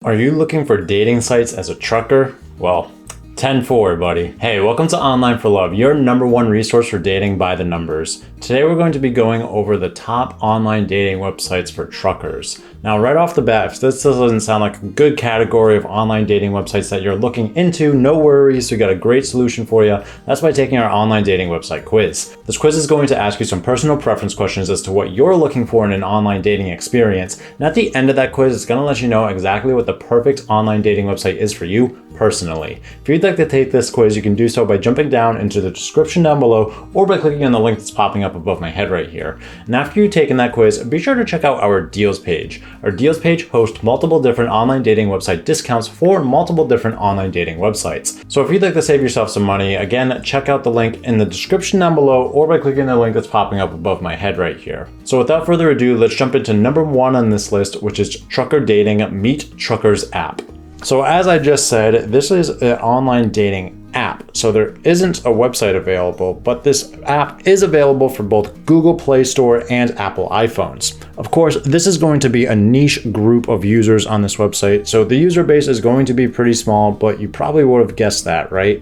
Are you looking for dating sites as a trucker? Well, 10-4, buddy. Hey, welcome to Online for Love, your #1 resource for dating by the numbers. Today we're going to be going over the top online dating websites for truckers. Now, right off the bat, if this doesn't sound like a good category of online dating websites that you're looking into, no worries, we got a great solution for you. That's by taking our online dating website quiz. This quiz is going to ask you some personal preference questions as to what you're looking for in an online dating experience. And at the end of that quiz, it's going to let you know exactly what the perfect online dating website is for you personally. If you'd like to take this quiz, you can do so by jumping down into the description down below or by clicking on the link that's popping up above my head right here. And after you've taken that quiz, be sure to check out our deals page. Our deals page hosts multiple different online dating website discounts for multiple different online dating websites. So if you'd like to save yourself some money, again, check out the link in the description down below or by clicking the link that's popping up above my head right here. So without further ado, let's jump into #1 on this list, which is Trucker Dating Meet Truckers app. So as I just said, this is an online dating app. So there isn't a website available, but this app is available for both Google Play Store and Apple iPhones. Of course, this is going to be a niche group of users on this website, so the user base is going to be pretty small, but you probably would have guessed that, right?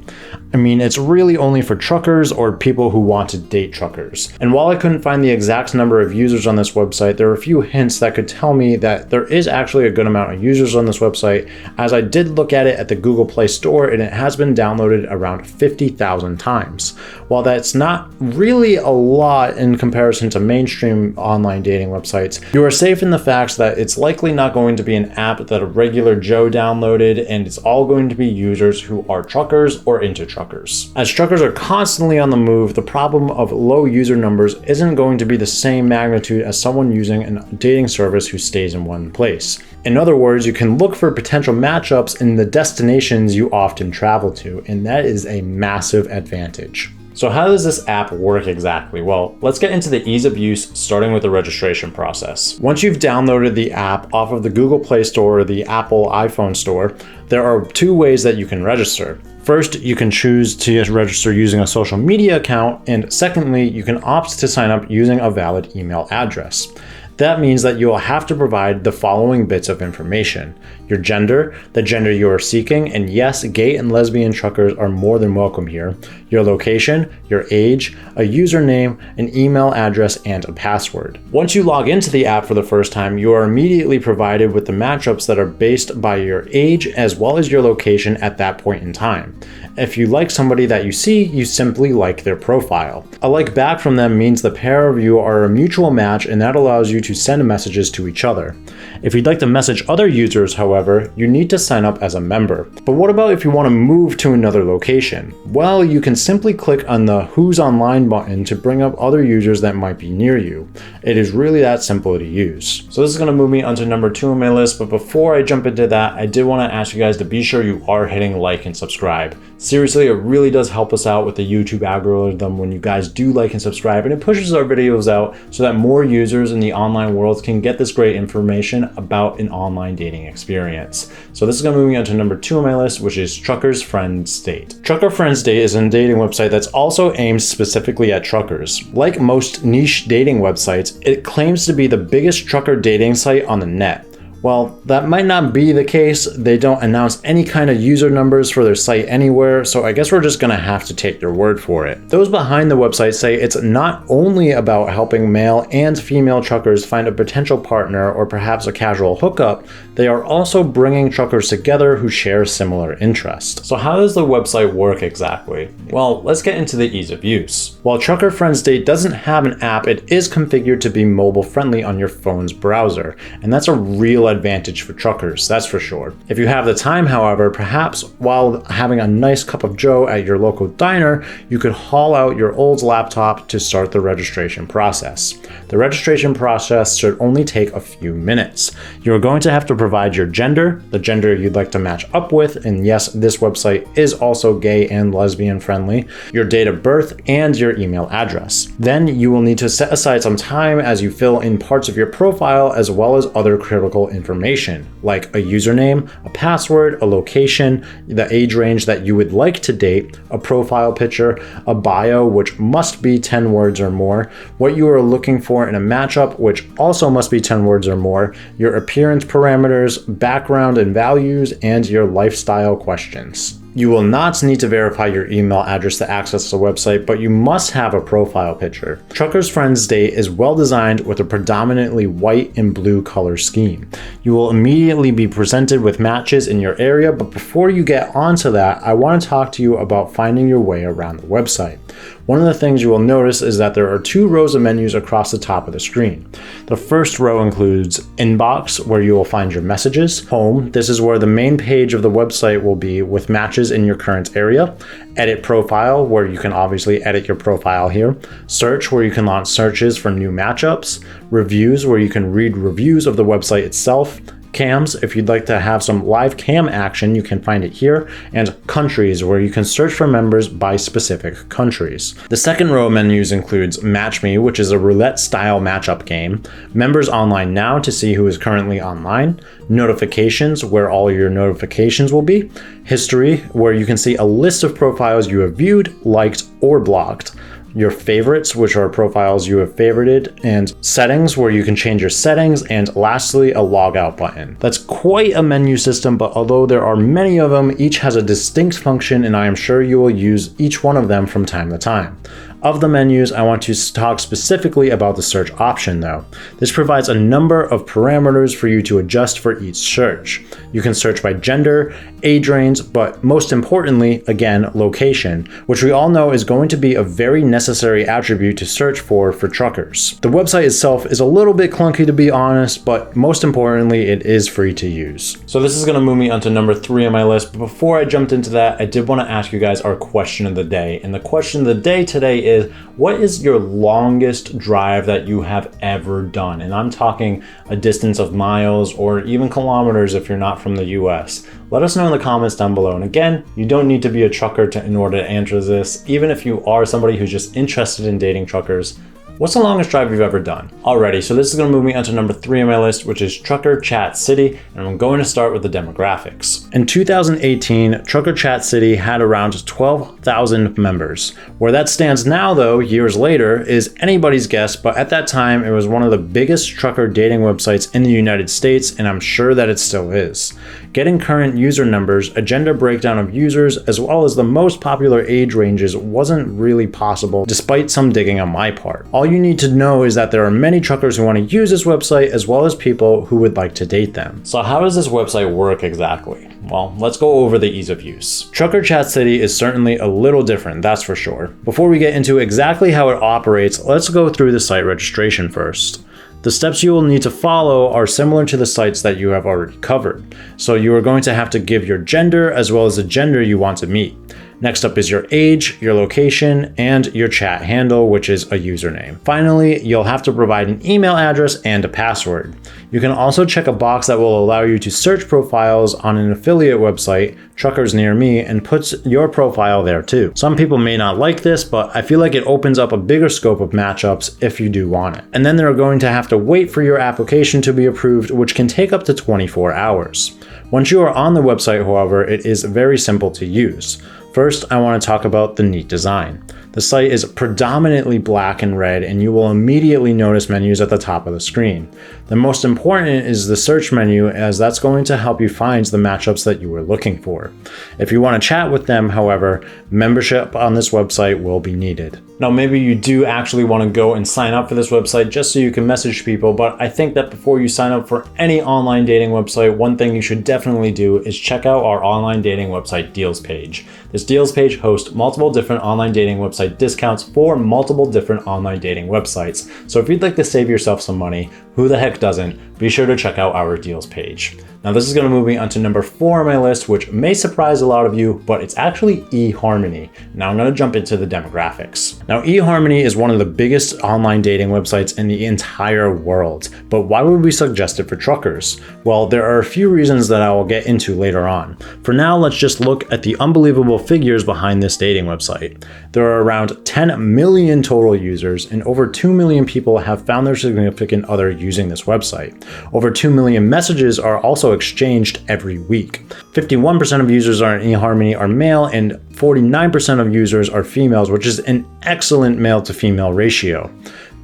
I mean, it's really only for truckers or people who want to date truckers. And while I couldn't find the exact number of users on this website, there are a few hints that could tell me that there is actually a good amount of users on this website, as I did look at it at the Google Play Store and it has been downloaded around 50,000 times. While that's not really a lot in comparison to mainstream online dating websites, you are safe in the fact that it's likely not going to be an app that a regular Joe downloaded, and it's all going to be users who are truckers or into truckers. As truckers are constantly on the move, the problem of low user numbers isn't going to be the same magnitude as someone using a dating service who stays in one place. In other words, you can look for potential matchups in the destinations you often travel to, and that is a massive advantage. So how does this app work exactly? Well, let's get into the ease of use, starting with the registration process. Once you've downloaded the app off of the Google Play Store or the Apple iPhone store, there are two ways that you can register. First, you can choose to register using a social media account, and secondly, you can opt to sign up using a valid email address. That means that you will have to provide the following bits of information: your gender, the gender you are seeking, and yes, gay and lesbian truckers are more than welcome here, your location, your age, a username, an email address, and a password. Once you log into the app for the first time, you are immediately provided with the matchups that are based by your age as well as your location at that point in time. If you like somebody that you see, you simply like their profile. A like back from them means the pair of you are a mutual match, and that allows you to send messages to each other. If you'd like to message other users, however, you need to sign up as a member. But what about if you want to move to another location? Well, you can simply click on the Who's Online button to bring up other users that might be near you. It is really that simple to use. So this is going to move me onto #2 on my list, but before I jump into that, I did want to ask you guys to be sure you are hitting like and subscribe. Seriously, it really does help us out with the YouTube algorithm when you guys do like and subscribe, and it pushes our videos out so that more users in the online world can get this great information about an online dating experience. So this is going to move me on to #2 on my list, which is Truckers Friends Date. Trucker Friends Date is a dating website that's also aimed specifically at truckers. Like most niche dating websites, it claims to be the biggest trucker dating site on the net. Well, that might not be the case. They don't announce any kind of user numbers for their site anywhere, so I guess we're just gonna have to take their word for it. Those behind the website say it's not only about helping male and female truckers find a potential partner or perhaps a casual hookup, they are also bringing truckers together who share similar interests. So how does the website work exactly? Well, let's get into the ease of use. While Trucker Friends Date doesn't have an app, it is configured to be mobile friendly on your phone's browser, and that's a real advantage for truckers, that's for sure. If you have the time, however, perhaps while having a nice cup of joe at your local diner, you could haul out your old laptop to start the registration process. The registration process should only take a few minutes. You're going to have to provide your gender, the gender you'd like to match up with, and yes, this website is also gay and lesbian friendly, your date of birth, and your email address. Then you will need to set aside some time as you fill in parts of your profile as well as other critical information, like a username, a password, a location, the age range that you would like to date, a profile picture, a bio, which must be 10 words or more, what you are looking for in a matchup, which also must be 10 words or more, your appearance parameters, background and values, and your lifestyle questions. You will not need to verify your email address to access the website, but you must have a profile picture. Truckers Friends Date is well designed with a predominantly white and blue color scheme. You will immediately be presented with matches in your area, but before you get onto that, I want to talk to you about finding your way around the website. One of the things you will notice is that there are 2 rows of menus across the top of the screen. The first row includes Inbox, where you will find your messages, Home, this is where the main page of the website will be with matches in your current area, Edit Profile, where you can obviously edit your profile here, Search, where you can launch searches for new matchups, Reviews, where you can read reviews of the website itself, Cams, if you'd like to have some live cam action, you can find it here, and Countries, where you can search for members by specific countries. The second row of menus includes Match Me, which is a roulette style matchup game, Members Online Now to see who is currently online, Notifications, where all your notifications will be, History, where you can see a list of profiles you have viewed, liked, or blocked, your favorites, which are profiles you have favorited, and settings, where you can change your settings, and lastly, a logout button. That's quite a menu system, but although there are many of them, each has a distinct function, and I am sure you will use each one of them from time to time. Of the menus, I want to talk specifically about the search option though. This provides a number of parameters for you to adjust for each search. You can search by gender, age range, but most importantly, again, location, which we all know is going to be a very necessary attribute to search for truckers. The website itself is a little bit clunky to be honest, but most importantly, it is free to use. So this is going to move me onto number 3 on my list, but before I jumped into that, I did want to ask you guys our question of the day. And the question of the day today is, what is your longest drive that you have ever done? And I'm talking a distance of miles or even kilometers if you're not from the US. Let us know in the comments down below. And again, you don't need to be a trucker in order to answer this. Even if you are somebody who's just interested in dating truckers, what's the longest drive you've ever done? Alrighty, so this is going to move me onto number 3 on my list, which is Trucker Chat City, and I'm going to start with the demographics. In 2018, Trucker Chat City had around 12,000 members. Where that stands now, though, years later, is anybody's guess, but at that time, it was one of the biggest trucker dating websites in the United States, and I'm sure that it still is. Getting current user numbers, a gender breakdown of users, as well as the most popular age ranges wasn't really possible, despite some digging on my part. All you need to know is that there are many truckers who want to use this website as well as people who would like to date them. So how does this website work exactly? Well, let's go over the ease of use. Trucker Chat City is certainly a little different, that's for sure. Before we get into exactly how it operates, let's go through the site registration first. The steps you will need to follow are similar to the sites that you have already covered. So you are going to have to give your gender as well as the gender you want to meet. Next up is your age, your location, and your chat handle, which is a username. Finally, you'll have to provide an email address and a password. You can also check a box that will allow you to search profiles on an affiliate website, Truckers Near Me, and puts your profile there too. Some people may not like this, but I feel like it opens up a bigger scope of matchups if you do want it. And then they're going to have to wait for your application to be approved, which can take up to 24 hours. Once you are on the website, however, it is very simple to use. First, I want to talk about the neat design. The site is predominantly black and red, and you will immediately notice menus at the top of the screen. The most important is the search menu, as that's going to help you find the matchups that you were looking for. If you want to chat with them, however, membership on this website will be needed. Now, maybe you do actually want to go and sign up for this website just so you can message people, but I think that before you sign up for any online dating website, one thing you should definitely do is check out our online dating website deals page. This deals page hosts multiple different online dating website discounts for multiple different online dating websites. So if you'd like to save yourself some money, who the heck doesn't? Be sure to check out our deals page. Now this is going to move me onto number 4 on my list, which may surprise a lot of you, but it's actually eHarmony. Now I'm going to jump into the demographics. Now eHarmony is one of the biggest online dating websites in the entire world, but why would we suggest it for truckers? Well, there are a few reasons that I will get into later on. For now, let's just look at the unbelievable figures behind this dating website. There are around 10 million total users, and over 2 million people have found their significant other using this website. Over 2 million messages are also exchanged every week. 51% of users on eHarmony are male and 49% of users are females, which is an excellent male to female ratio.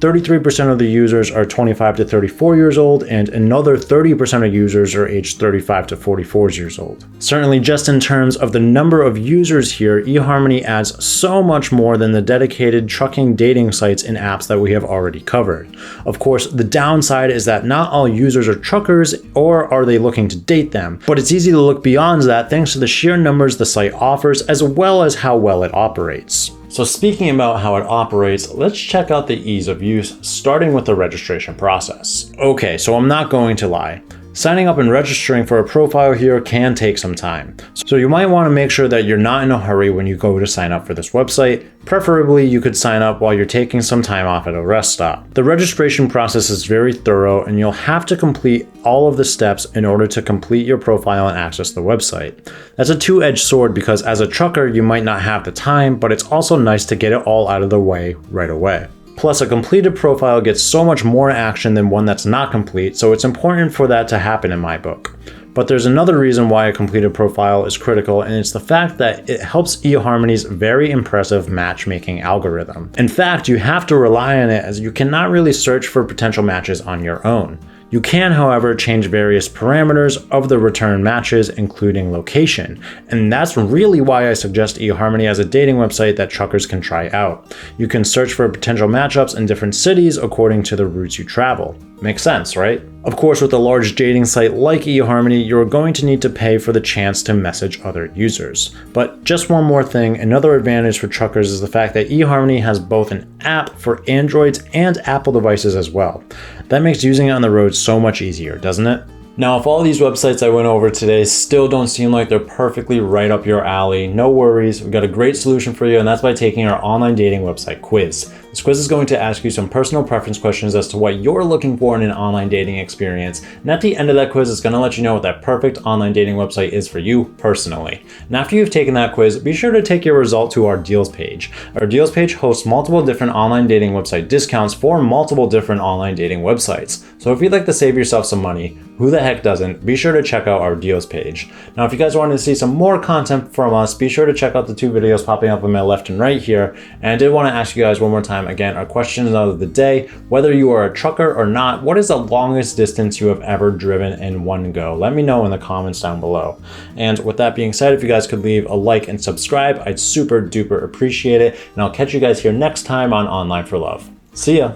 33% of the users are 25 to 34 years old, and another 30% of users are aged 35 to 44 years old. Certainly, just in terms of the number of users here, eHarmony adds so much more than the dedicated trucking dating sites and apps that we have already covered. Of course, the downside is that not all users are truckers, or are they looking to date them, but it's easy to look beyond that thanks to the sheer numbers the site offers as well as how well it operates. So speaking about how it operates, let's check out the ease of use, starting with the registration process. Okay, so I'm not going to lie. Signing up and registering for a profile here can take some time. So you might want to make sure that you're not in a hurry when you go to sign up for this website. Preferably, you could sign up while you're taking some time off at a rest stop. The registration process is very thorough, and you'll have to complete all of the steps in order to complete your profile and access the website. That's a two-edged sword because as a trucker, you might not have the time, but it's also nice to get it all out of the way right away. Plus, a completed profile gets so much more action than one that's not complete, so it's important for that to happen in my book. But there's another reason why a completed profile is critical, and it's the fact that it helps eHarmony's very impressive matchmaking algorithm. In fact, you have to rely on it as you cannot really search for potential matches on your own. You can, however, change various parameters of the return matches, including location, and that's really why I suggest eHarmony as a dating website that truckers can try out. You can search for potential matchups in different cities according to the routes you travel. Makes sense, right? Of course, with a large dating site like eHarmony, you're going to need to pay for the chance to message other users. But just one more thing, another advantage for truckers is the fact that eHarmony has both an app for Androids and Apple devices as well. That makes using it on the road so much easier, doesn't it? Now, if all these websites I went over today still don't seem like they're perfectly right up your alley, no worries, we've got a great solution for you, and that's by taking our online dating website quiz. This quiz is going to ask you some personal preference questions as to what you're looking for in an online dating experience, and at the end of that quiz, it's going to let you know what that perfect online dating website is for you personally. And after you've taken that quiz, be sure to take your result to our deals page. Our deals page hosts multiple different online dating website discounts for multiple different online dating websites. So if you'd like to save yourself some money, who the heck doesn't? Be sure to check out our deals page. Now, if you guys wanted to see some more content from us, be sure to check out the two videos popping up on my left and right here. And I did want to ask you guys one more time, again, our questions of the day, whether you are a trucker or not, what is the longest distance you have ever driven in one go? Let me know in the comments down below. And with that being said, if you guys could leave a like and subscribe, I'd super duper appreciate it. And I'll catch you guys here next time on Online for Love. See ya.